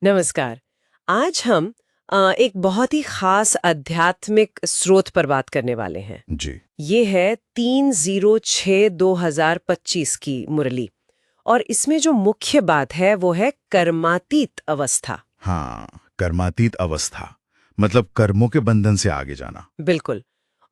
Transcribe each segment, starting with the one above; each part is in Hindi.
नमस्कार। आज हम एक बहुत ही खास आध्यात्मिक स्रोत पर बात करने वाले हैं। जी। ये है 3/06/2025 की मुरली और इसमें जो मुख्य बात है वो है कर्मातीत अवस्था। हाँ, कर्मातीत अवस्था मतलब कर्मों के बंधन से आगे जाना। बिल्कुल।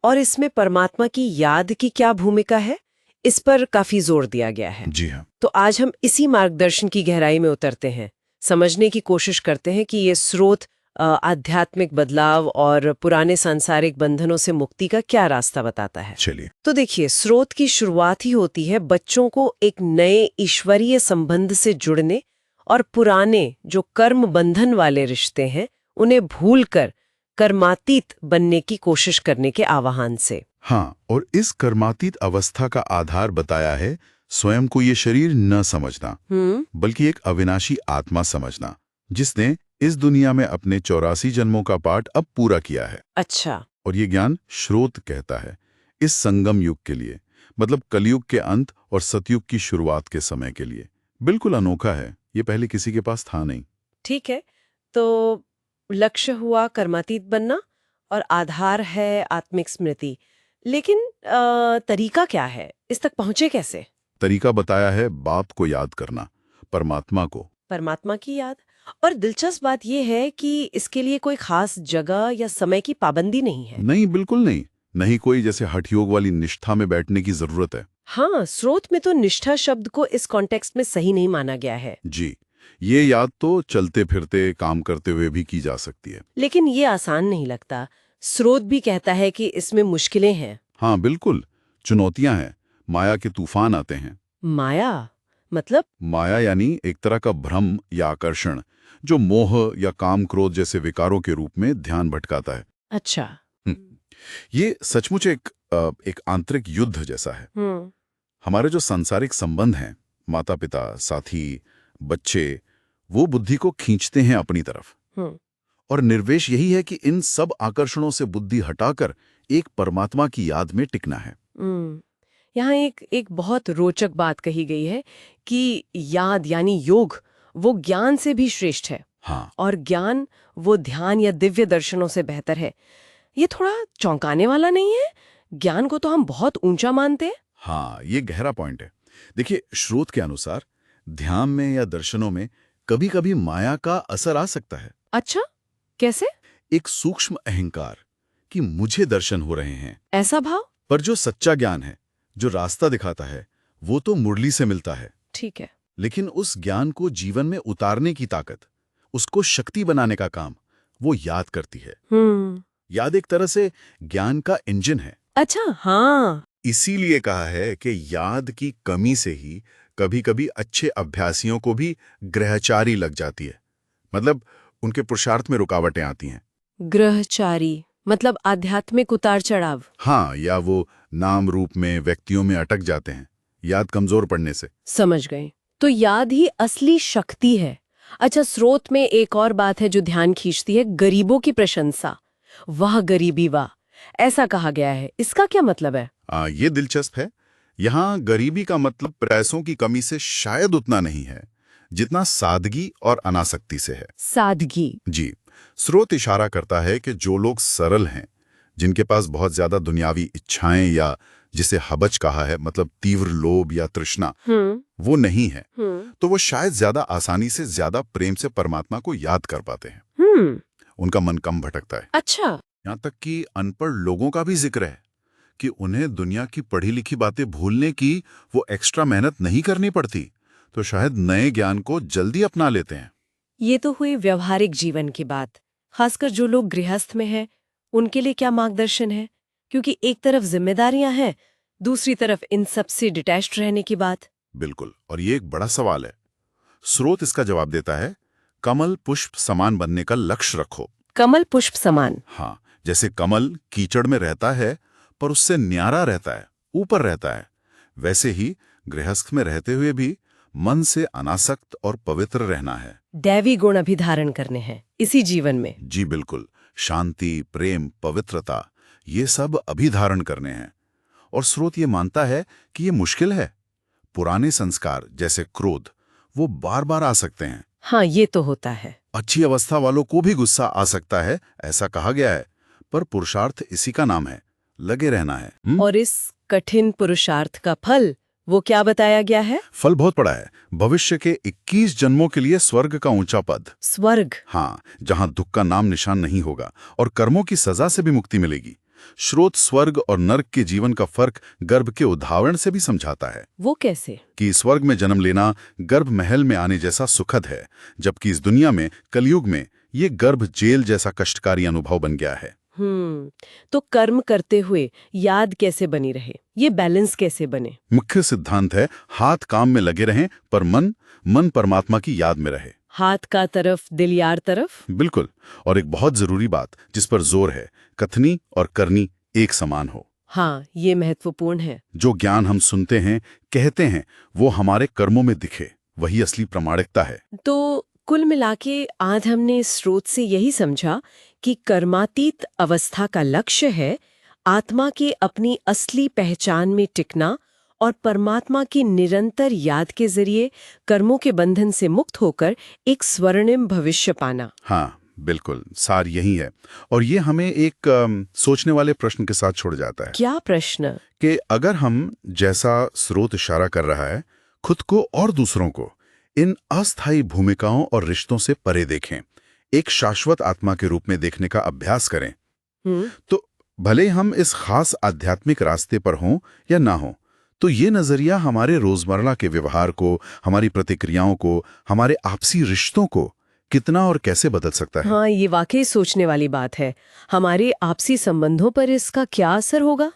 और इसमें परमात्मा की याद की क्या भूमिका है, इस पर काफी जोर दिया गया है। जी हाँ। तो आज हम इसी मार्गदर्शन की गहराई में उतरते हैं, समझने की कोशिश करते हैं कि ये स्रोत आध्यात्मिक बदलाव और पुराने सांसारिक बंधनों से मुक्ति का क्या रास्ता बताता है। चलिए। तो देखिए, स्रोत की शुरुआत ही होती है बच्चों को एक नए ईश्वरीय संबंध से जुड़ने और पुराने जो कर्म बंधन वाले रिश्ते हैं उन्हें भूलकर कर्मातीत बनने की कोशिश करने के आह्वान से। हाँ, और इस कर्मातीत अवस्था का आधार बताया है स्वयं को ये शरीर न समझना, बल्कि एक अविनाशी आत्मा समझना, जिसने इस दुनिया में अपने 84 जन्मों का पाठ अब पूरा किया है। अच्छा। और ये ज्ञान स्रोत कहता है इस संगम युग के लिए, मतलब कलयुग के अंत और सतयुग की शुरुआत के समय के लिए। बिल्कुल अनोखा है, ये पहले किसी के पास था नहीं। ठीक है, तो लक्ष्य हुआ कर्मातीत बनना और आधार है आत्मिक स्मृति। लेकिन तरीका क्या है, इस तक पहुंचे कैसे? तरीका बताया है बाप को याद करना, परमात्मा को। परमात्मा की याद। और दिलचस्प बात यह है कि इसके लिए कोई खास जगह या समय की पाबंदी नहीं है। नहीं, बिल्कुल नहीं। नहीं कोई जैसे हठ योग वाली निष्ठा में बैठने की जरूरत है। हाँ, स्रोत में तो निष्ठा शब्द को इस कॉन्टेक्स्ट में सही नहीं माना गया है। जी, ये याद तो चलते फिरते काम करते हुए भी की जा सकती है। लेकिन ये आसान नहीं लगता। स्रोत भी कहता है कि इसमें मुश्किलें हैं। हाँ बिल्कुल, चुनौतियां हैं, माया के तूफान आते हैं। माया मतलब? माया यानी एक तरह का भ्रम या आकर्षण, जो मोह या काम क्रोध जैसे विकारों के रूप में ध्यान भटकाता है। अच्छा। हम्म, ये सचमुच एक आंतरिक युद्ध जैसा है। हम्म। हमारे जो सांसारिक संबंध हैं, माता पिता, साथी, बच्चे, वो बुद्धि को खींचते हैं अपनी तरफ। हम्म। और निर्वेश यही है कि इन सब आकर्षणों से बुद्धि हटाकर एक परमात्मा की याद में टिकना है। हम्म। यहाँ एक एक बहुत रोचक बात कही गई है कि याद यानी योग वो ज्ञान से भी श्रेष्ठ है। हाँ। और ज्ञान वो ध्यान या दिव्य दर्शनों से बेहतर है। ये थोड़ा चौंकाने वाला नहीं है? ज्ञान को तो हम बहुत ऊंचा मानते हैं। हाँ, ये गहरा पॉइंट है। देखिए, स्रोत के अनुसार ध्यान में या दर्शनों में कभी-कभी माया का असर आ सकता है। अच्छा, कैसे? एक सूक्ष्म अहंकार कि मुझे दर्शन हो रहे हैं। ऐसा भाव? पर जो सच्चा ज्ञान है, जो रास्ता दिखाता है, वो तो मुरली से मिलता है। ठीक है। लेकिन उस ज्ञान को जीवन में उतारने की ताकत, उसको शक्ति बनाने का काम, वो याद करती है। याद एक तरह से ज्ञान का इंजन है। अच्छा, हाँ। इसीलिए कहा है कि याद की कमी से ही कभी-कभी अच्छे अभ्यासियों को भी ग्रहचारी लग जाती है। मतलब उनके पुरुषार्थ में रुकावटें आती हैं। ग्रहचारी मतलब आध्यात्मिक उतार चढ़ाव। हाँ, या वो नाम रूप में व्यक्तियों में अटक जाते हैं, याद कमजोर पड़ने से। समझ गए। तो याद ही असली शक्ति है। अच्छा, स्रोत में एक और बात है जो ध्यान खींचती है, गरीबों की प्रशंसा। वाह गरीबी वाह, ऐसा कहा गया है। इसका क्या मतलब है? ये दिलचस्प है। यहाँ गरीबी का मतलब पैसों की कमी से शायद उतना नहीं है, जितना सादगी और अनासक्ति से है। सादगी। जी, स्रोत इशारा करता है कि जो लोग सरल हैं, जिनके पास बहुत ज्यादा दुनियावी इच्छाएं या जिसे हबच कहा है, मतलब तीव्र लोभ या तृष्णा, वो नहीं है, तो वो शायद ज्यादा आसानी से ज्यादा प्रेम से परमात्मा को याद कर पाते हैं। उनका मन कम भटकता है। अच्छा। यहाँ तक कि अनपढ़ लोगों का भी जिक्र है कि उन्हें दुनिया की पढ़ी लिखी बातें भूलने की वो एक्स्ट्रा मेहनत नहीं करनी पड़ती, तो शायद नए ज्ञान को जल्दी अपना लेते हैं। ये तो हुई व्यवहारिक जीवन की बात। खासकर जो लोग गृहस्थ में हैं, उनके लिए क्या मार्गदर्शन है? क्योंकि एक तरफ जिम्मेदारियां हैं, दूसरी तरफ इन सब से डिटैच्ड रहने की बात। बिल्कुल, और ये एक बड़ा सवाल है। स्रोत इसका जवाब देता है, कमल पुष्प समान बनने का लक्ष्य रखो। कमल पुष्प समान। हाँ, जैसे कमल कीचड़ में रहता है पर उससे न्यारा रहता है, ऊपर रहता है, वैसे ही गृहस्थ में रहते हुए भी मन से अनासक्त और पवित्र रहना है। दैवी गुण अभिधारण करने हैं इसी जीवन में। जी बिल्कुल, शांति, प्रेम, पवित्रता, ये सब अभिधारण करने हैं। और स्रोत ये मानता है कि ये मुश्किल है। पुराने संस्कार जैसे क्रोध वो बार बार आ सकते हैं। हाँ, ये तो होता है। अच्छी अवस्था वालों को भी गुस्सा आ सकता है, ऐसा कहा गया है। पर पुरुषार्थ इसी का नाम है, लगे रहना है। और इस कठिन पुरुषार्थ का फल वो क्या बताया गया है? फल बहुत बड़ा है। भविष्य के 21 जन्मों के लिए स्वर्ग का ऊंचा पद। स्वर्ग? हाँ, जहां दुख का नाम निशान नहीं होगा और कर्मों की सजा से भी मुक्ति मिलेगी। स्रोत स्वर्ग और नर्क के जीवन का फर्क गर्भ के उदाहरण से भी समझाता है। वो कैसे? कि स्वर्ग में जन्म लेना गर्भ महल में आने जैसा सुखद है, जबकि इस दुनिया में कलयुग में ये गर्भ जेल जैसा कष्टकारी अनुभव बन गया है। तो कर्म करते हुए याद कैसे बनी रहे, ये बैलेंस कैसे बने? मुख्य सिद्धांत है हाथ काम में लगे रहें पर मन परमात्मा की याद में रहे। हाथ का तरफ दिल यार तरफ? बिल्कुल। और एक बहुत जरूरी बात जिस पर जोर है, कथनी और करनी एक समान हो। हाँ, ये महत्वपूर्ण है। जो ज्ञान हम सुनते हैं, कहते हैं, वो हमारे कर्मों में दिखे, वही असली प्रामाणिकता है। तो कुल मिलाके आज हमने इस स्रोत से यही समझा कि कर्मातीत अवस्था का लक्ष्य है आत्मा की अपनी असली पहचान में टिकना और परमात्मा की निरंतर याद के जरिए कर्मों के बंधन से मुक्त होकर एक स्वर्णिम भविष्य पाना। हाँ, बिल्कुल, सार यही है। और ये हमें एक सोचने वाले प्रश्न के साथ छोड़ जाता है। क्या प्रश्न? कि अगर हम, जैसा स्रोत इशारा कर रहा है, खुद को और दूसरों को इन अस्थायी भूमिकाओं और रिश्तों से परे देखें, एक शाश्वत आत्मा के रूप में देखने का अभ्यास करें, तो भले हम इस खास आध्यात्मिक रास्ते पर हों या ना हों, तो ये नजरिया हमारे रोजमर्रा के व्यवहार को, हमारी प्रतिक्रियाओं को, हमारे आपसी रिश्तों को कितना और कैसे बदल सकता है। हाँ, ये वाकई सोचने वाली बात है। हमारे आपसी संबंधों पर इसका क्या असर होगा?